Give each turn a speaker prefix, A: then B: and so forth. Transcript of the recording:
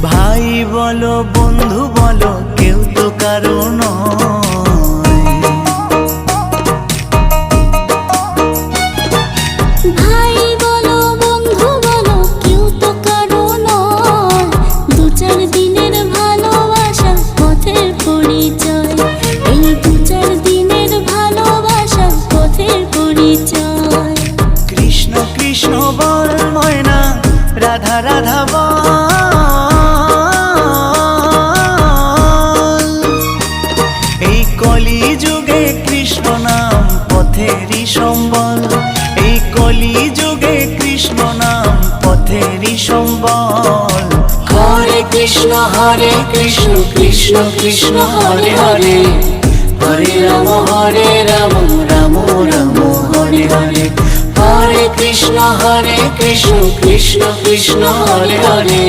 A: ভাই বলো বন্ধু বলো কেউ তো কারো নয়।
B: ভাই বলো বন্ধু বলো কেউ তো কারো নয়। দু চার দিনের ভালোবাসা পথের পরিচয়। এই দু চার দিনের ভালোবাসা পথের পরিচয়।
A: কৃষ্ণ কৃষ্ণ বল ময়না, রাধা রাধা বল। এই কলি যুগে কৃষ্ণ নাম পথেরই সম্বল। এই কলি যুগে কৃষ্ণ নাম পথেরই সম্বল।
B: হরে কৃষ্ণ কৃষ্ণ কৃষ্ণ হরে হরে। হরে রাম রাম রাম হরে হরে। হরে কৃষ্ণ কৃষ্ণ কৃষ্ণ হরে হরে।